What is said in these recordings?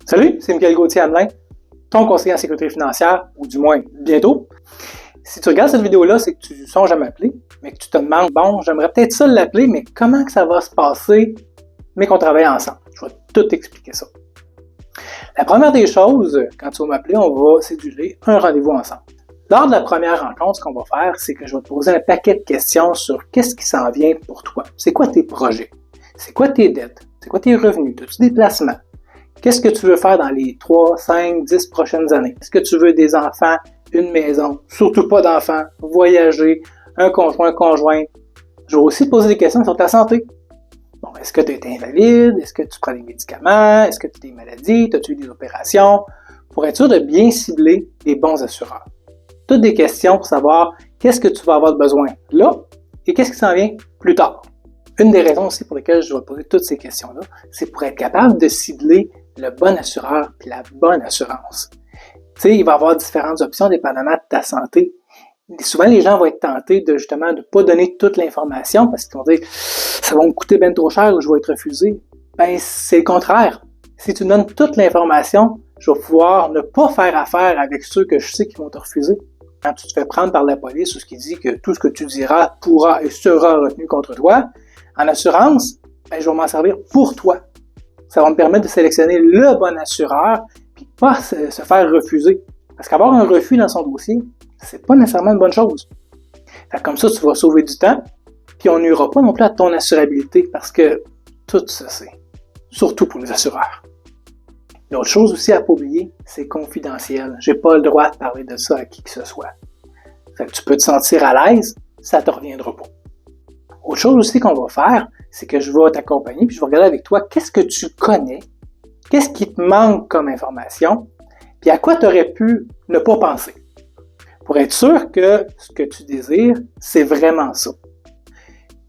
Salut, c'est Michael Gauthier-Hamelin, ton conseiller en sécurité financière, ou du moins bientôt. Si tu regardes cette vidéo-là, c'est que tu songes à m'appeler, mais que tu te demandes, bon, j'aimerais peut-être ça l'appeler, mais comment que ça va se passer, mais qu'on travaille ensemble. Je vais tout expliquer ça. La première des choses, quand tu vas m'appeler, on va céduler un rendez-vous ensemble. Lors de la première rencontre, ce qu'on va faire, c'est que je vais te poser un paquet de questions sur qu'est-ce qui s'en vient pour toi. C'est quoi tes projets? C'est quoi tes dettes? C'est quoi tes revenus? As-tu des placements? Qu'est-ce que tu veux faire dans les 3, 5, 10 prochaines années? Est-ce que tu veux des enfants, une maison, surtout pas d'enfants, voyager, un conjoint, conjointe? Je vais aussi te poser des questions sur ta santé. Bon, est-ce que tu es invalide? Est-ce que tu prends des médicaments? Est-ce que tu as des maladies? As-tu eu des opérations? Pour être sûr de bien cibler les bons assureurs. Toutes des questions pour savoir qu'est-ce que tu vas avoir besoin là et qu'est-ce qui s'en vient plus tard. Une des raisons aussi pour lesquelles je vais poser toutes ces questions-là, c'est pour être capable de cibler le bon assureur et la bonne assurance. Tu sais, il va y avoir différentes options dépendamment de ta santé. Et souvent, les gens vont être tentés de justement de ne pas donner toute l'information parce qu'ils vont dire « ça va me coûter bien trop cher ou je vais être refusé ». Ben, c'est le contraire. Si tu donnes toute l'information, je vais pouvoir ne pas faire affaire avec ceux que je sais qui vont te refuser. Quand tu te fais prendre par la police ou ce qui dit que tout ce que tu diras pourra et sera retenu contre toi, en assurance, ben, je vais m'en servir pour toi. Ça va me permettre de sélectionner le bon assureur puis pas se faire refuser. Parce qu'avoir un refus dans son dossier, c'est pas nécessairement une bonne chose. Fait que comme ça, tu vas sauver du temps puis on n'ira pas non plus à ton assurabilité parce que tout ça, c'est surtout pour les assureurs. L'autre chose aussi à ne pas oublier, c'est confidentiel. J'ai pas le droit de parler de ça à qui que ce soit. Fait que tu peux te sentir à l'aise, ça te reviendra pas. Autre chose aussi qu'on va faire, c'est que je vais t'accompagner puis je vais regarder avec toi qu'est-ce que tu connais, qu'est-ce qui te manque comme information, puis à quoi tu aurais pu ne pas penser. Pour être sûr que ce que tu désires, c'est vraiment ça.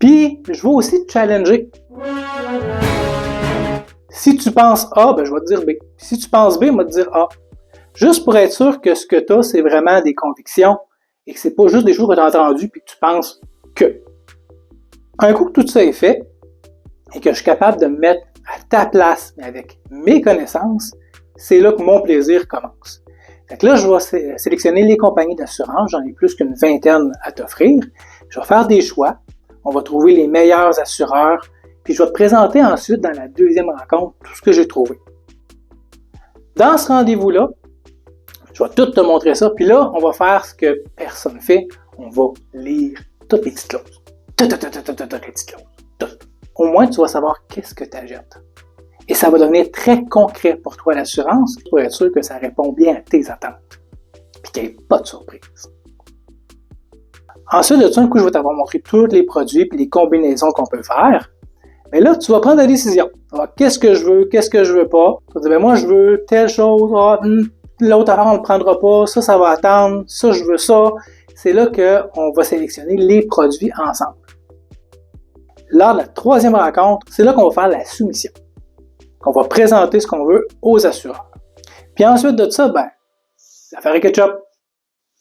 Puis, je vais aussi te challenger. Si tu penses A, ben je vais te dire B. Si tu penses B, je vais te dire A. Juste pour être sûr que ce que tu as, c'est vraiment des convictions et que c'est pas juste des choses que tu as entendues puis que tu penses que. Un coup que tout ça est fait et que je suis capable de me mettre à ta place, mais avec mes connaissances, c'est là que mon plaisir commence. Fait que là, je vais sélectionner les compagnies d'assurance, j'en ai plus qu'une vingtaine à t'offrir. Je vais faire des choix, on va trouver les meilleurs assureurs, puis je vais te présenter ensuite dans la deuxième rencontre tout ce que j'ai trouvé. Dans ce rendez-vous-là, je vais tout te montrer ça, puis là, on va faire ce que personne ne fait, on va lire toutes les petites clauses. Toutes les petites clauses. Toutes. Au moins, tu vas savoir qu'est-ce que tu achètes. Et ça va devenir très concret pour toi l'assurance pour être sûr que ça répond bien à tes attentes. Puis qu'il n'y ait pas de surprise. Ensuite de ça, un coup, je vais t'avoir montré tous les produits et les combinaisons qu'on peut faire. Mais là, tu vas prendre la décision. Alors, qu'est-ce que je veux pas. Tu vas dire, ben moi, je veux telle chose. L'autre affaire, on ne le prendra pas. Ça va attendre. Ça, je veux ça. C'est là qu'on va sélectionner les produits ensemble. Lors de la troisième rencontre, c'est là qu'on va faire la soumission. On va présenter ce qu'on veut aux assureurs. Puis ensuite de ça, ben, l'affaire est ketchup.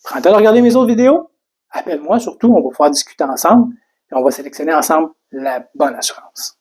Prends le temps de regarder mes autres vidéos. Appelle-moi surtout, on va pouvoir discuter ensemble et on va sélectionner ensemble la bonne assurance.